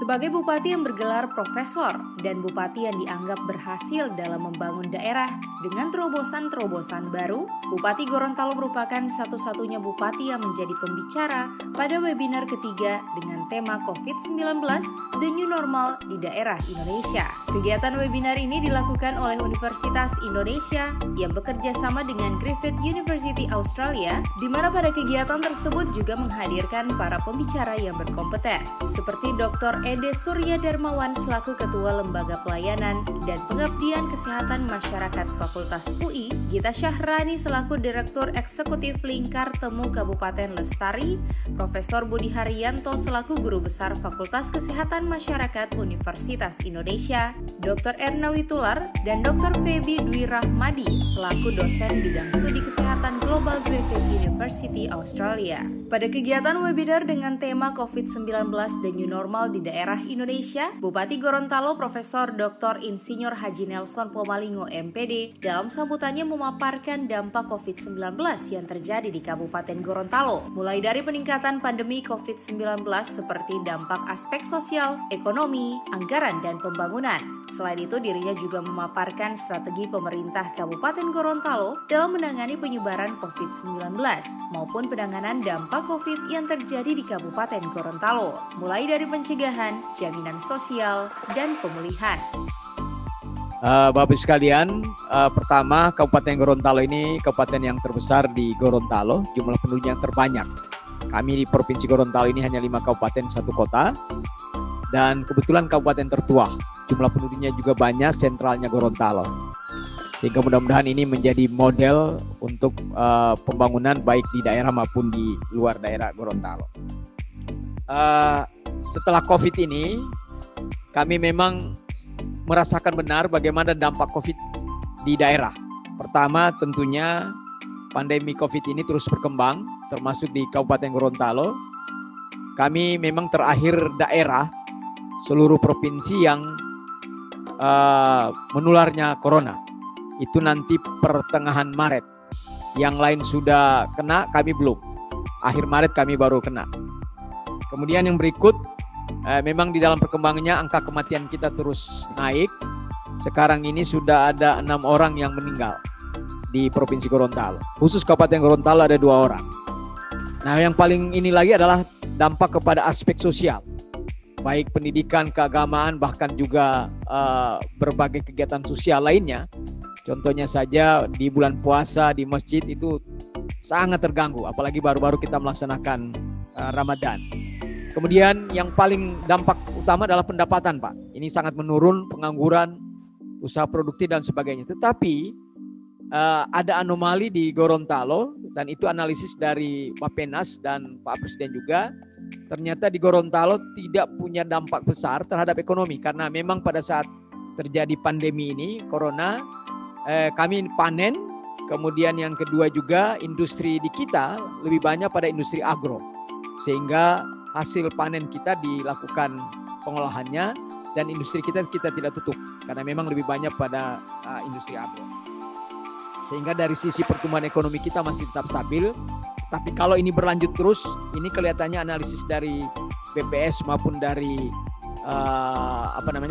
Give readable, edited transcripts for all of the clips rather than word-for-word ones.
Sebagai bupati yang bergelar profesor dan bupati yang dianggap berhasil dalam membangun daerah dengan terobosan-terobosan baru, Bupati Gorontalo merupakan satu-satunya bupati yang menjadi pembicara pada webinar ketiga dengan tema COVID-19, The New Normal di daerah Indonesia. Kegiatan webinar ini dilakukan oleh Universitas Indonesia yang bekerja sama dengan Griffith University Australia, di mana pada kegiatan tersebut juga menghadirkan para pembicara yang berkompeten, seperti Dr. Ede Surya Darmawan selaku Ketua Lembaga Pelayanan dan Pengabdian Kesehatan Masyarakat Fakultas UI, Gita Syahrani selaku Direktur Eksekutif Lingkar Temu Kabupaten Lestari, Profesor Budi Haryanto selaku Guru Besar Fakultas Kesehatan Masyarakat Universitas Indonesia, Dr. Erna Witular, dan Dr. Feby Dwi Rahmadi selaku dosen bidang studi kesehatan global Griffith University Australia. Pada kegiatan webinar dengan tema COVID-19 The New Normal di daerah Indonesia, Bupati Gorontalo Profesor Dr. Insinyur Haji Nelson Pomalingo MPD dalam sambutannya memaparkan dampak COVID-19 yang terjadi di Kabupaten Gorontalo, mulai dari peningkatan pandemi COVID-19 seperti dampak aspek sosial, ekonomi, anggaran, dan pembangunan. Selain itu, dirinya juga memaparkan strategi pemerintah Kabupaten Gorontalo dalam menangani penyebaran COVID-19 maupun penanganan dampak COVID yang terjadi di Kabupaten Gorontalo, mulai dari pencegahan, jaminan sosial, dan pemulihan. Bapak sekalian, pertama Kabupaten Gorontalo ini kabupaten yang terbesar di Gorontalo, jumlah penduduknya yang terbanyak. Kami di Provinsi Gorontalo ini hanya 5 kabupaten, 1 kota, dan kebetulan kabupaten tertua. Jumlah penduduknya juga banyak, sentralnya Gorontalo. Sehingga mudah-mudahan ini menjadi model untuk pembangunan baik di daerah maupun di luar daerah Gorontalo. Setelah COVID ini, kami memang merasakan benar bagaimana dampak COVID di daerah. Pertama, tentunya pandemi COVID ini terus berkembang, termasuk di Kabupaten Gorontalo. Kami memang terakhir daerah seluruh provinsi yang menularnya corona. Itu nanti pertengahan Maret. Yang lain sudah kena, kami belum. Akhir Maret kami baru kena. Kemudian yang berikut, memang di dalam perkembangannya angka kematian kita terus naik. Sekarang ini sudah ada 6 orang yang meninggal di Provinsi Gorontalo. Khusus Kabupaten Gorontalo ada 2 orang. Nah, yang paling ini lagi adalah dampak kepada aspek sosial. Baik pendidikan, keagamaan, bahkan juga berbagai kegiatan sosial lainnya. Contohnya saja di bulan puasa di masjid itu sangat terganggu, apalagi baru-baru kita melaksanakan Ramadan. Kemudian yang paling dampak utama adalah pendapatan, Pak. Ini sangat menurun, pengangguran, usaha produktif dan sebagainya. Tetapi ada anomali di Gorontalo, dan itu analisis dari Bappenas dan Pak Presiden juga. Ternyata di Gorontalo tidak punya dampak besar terhadap ekonomi, karena memang pada saat terjadi pandemi ini, corona, kami panen. Kemudian yang kedua juga industri di kita lebih banyak pada industri agro, sehingga hasil panen kita dilakukan pengolahannya, dan industri kita tidak tutup karena memang lebih banyak pada industri agro. Sehingga dari sisi pertumbuhan ekonomi kita masih tetap stabil. Tapi kalau ini berlanjut terus, ini kelihatannya analisis dari BPS maupun dari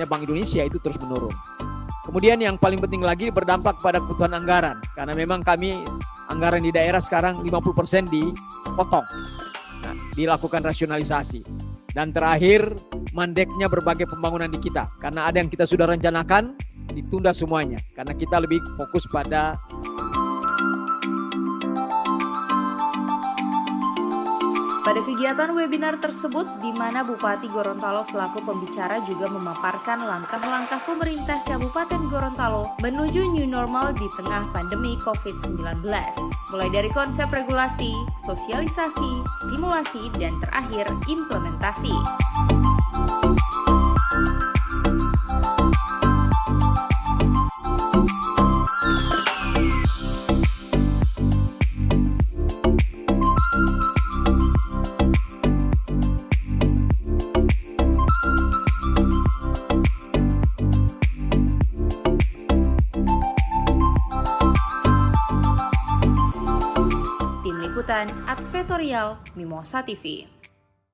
Bank Indonesia itu terus menurun. Kemudian yang paling penting lagi berdampak pada kebutuhan anggaran, karena memang kami anggaran di daerah sekarang 50% dipotong. Nah, dilakukan rasionalisasi. Dan terakhir, mandeknya berbagai pembangunan di kita, karena ada yang kita sudah rencanakan ditunda semuanya, karena kita lebih fokus pada Pada kegiatan webinar tersebut, di mana Bupati Gorontalo selaku pembicara juga memaparkan langkah-langkah pemerintah Kabupaten Gorontalo menuju new normal di tengah pandemi COVID-19. Mulai dari konsep regulasi, sosialisasi, simulasi, dan terakhir implementasi. Advertorial Mimosa TV.